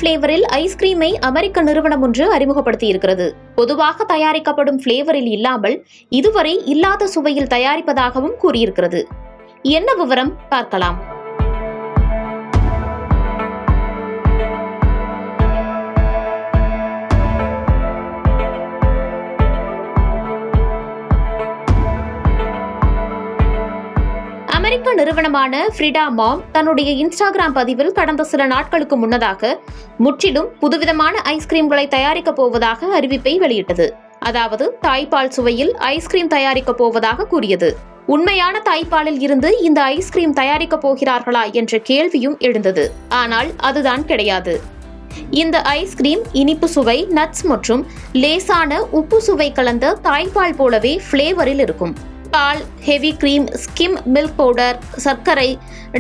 பிளேவரில் ஐஸ்கிரீமை அமெரிக்க நிறுவனம் ஒன்று அறிமுகப்படுத்தியிருக்கிறது. பொதுவாக தயாரிக்கப்படும் பிளேவரில் இல்லாமல் இதுவரை இல்லாத சுவையில் தயாரிப்பதாகவும் கூறியிருக்கிறது. என்ன விவரம் பார்க்கலாம். அமெரிக்க நிறுவனமான ஃப்ரிடா மாம் தன்னுடைய இன்ஸ்டாகிராம் பதிவில் கடந்த சில நாட்களுக்கு முன்னதாக முற்றிலும் புதுவிதமான ஐஸ்கிரீம்களை தயாரிக்கப் போவதாக அறிவிப்பை வெளியிட்டது. அதாவது தாய்ப்பால் சுவையில் ஐஸ்கிரீம் தயாரிக்கப் போவதாக கூறியது. உண்மையான தாய்ப்பாலில் இருந்து இந்த ஐஸ்கிரீம் தயாரிக்கப் போகிறார்களா என்ற கேள்வியும் எழுந்தது. ஆனால் அதுதான் கிடையாது. இந்த ஐஸ்கிரீம் இனிப்பு சுவை, நட்ஸ் மற்றும் லேசான உப்பு சுவை கலந்த தாய்ப்பால் போலவே பிளேவரில் இருக்கும். பால், heavy cream, skim milk powder, சர்க்கரை,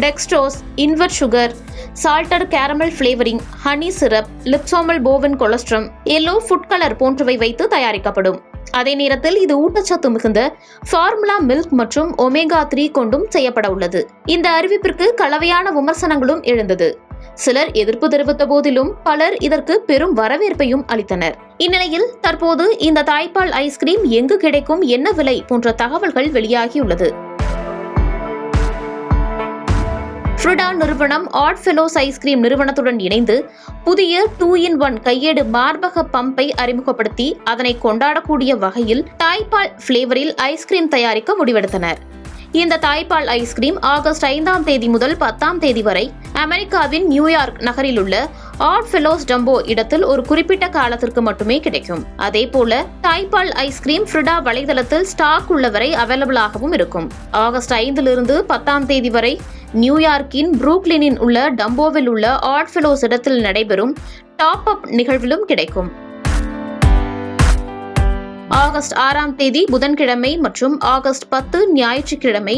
dextrose, invert sugar, salted caramel flavouring, honey syrup, liposomal bovine colostrum, yellow food colour போன்றவை வைத்து தயாரிக்கப்படும். அதே நேரத்தில் இது ஊட்டச்சத்து மிகுந்த ஃபார்முலா மில்க் மற்றும் ஒமேகா 3 கொண்டும் செய்யப்பட உள்ளது. இந்த அறிவிப்பிற்கு கலவையான விமர்சனங்களும் எழுந்தது. சிலர் எதிர்ப்பு தெரிவித்த போதிலும் பலர் இதற்கு பெரும் வரவேற்பையும் அளித்தனர். இந்நிலையில் தற்போது இந்த தாய்ப்பால் ஐஸ்கிரீம் எங்கு கிடைக்கும், என்ன விலை போன்ற தகவல்கள் வெளியாகியுள்ளது. ஃப்ரிடா நிறுவனம் ஆட் ஃபெலோஸ் ஐஸ்கிரீம் நிறுவனத்துடன் இணைந்து புதிய 2-in-1 கையேடு மார்பக பம்பை அறிமுகப்படுத்தி அதனை கொண்டாடக்கூடிய வகையில் தாய்ப்பால் பிளேவரில் ஐஸ்கிரீம் தயாரிக்க முடிவெடுத்தனர். இந்த தாய்ப்பால் ஐஸ்கிரீம் ஆகஸ்ட் 5ஆம் தேதி முதல் 10ஆம் தேதி வரை அமெரிக்காவின் நியூயார்க் நகரில் உள்ள ஆட் ஃபெலோஸ் டம்போ இடத்தில் ஒரு குறிப்பிட்ட காலத்திற்கு மட்டுமே கிடைக்கும். அதேபோல தாய்ப்பால் ஐஸ்கிரீம் ஃப்ரிடா வலைதளத்தில் ஸ்டாக் உள்ளவரை அவைலபிளாகவும் இருக்கும். ஆகஸ்ட் 5 10ஆம் தேதி வரை நியூயார்க்கின் புரூக்ளினில் உள்ள டம்போவில் உள்ள ஆட் ஃபெலோஸ் இடத்தில் நடைபெறும் டாப் அப் நிகழ்விலும் கிடைக்கும். ஆகஸ்ட் 6ஆம் தேதி புதன்கிழமை மற்றும் ஆகஸ்ட் 10 ஞாயிற்றுக்கிழமை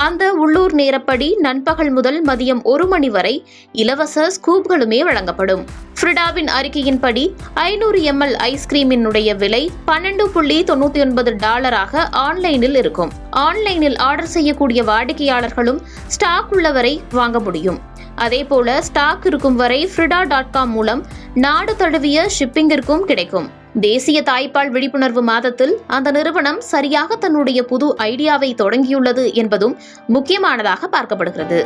அந்த உள்ளூர் நேரப்படி நண்பகல் முதல் மதியம் 1 மணி வரை இலவச ஸ்கூப்களுமே வழங்கப்படும். ஃப்ரிடாவின் அறிக்கையின்படி 500 ml ஐஸ்கிரீமினுடைய விலை $12.99 ஆன்லைனில் இருக்கும். ஆன்லைனில் ஆர்டர் செய்யக்கூடிய வாடிக்கையாளர்களும் ஸ்டாக் உள்ளவரை வாங்க முடியும். அதேபோல ஸ்டாக் இருக்கும் வரை frida.com மூலம் நாடு தழுவிய ஷிப்பிங்கிற்கும் கிடைக்கும். தேசிய தாய்ப்பால் விழிப்புணர்வு மாதத்தில் அந்த நிறுவனம் சரியாக தன்னுடைய புது ஐடியாவை தொடங்கியுள்ளது என்பதும் முக்கியமானதாக பார்க்கப்படுகிறது.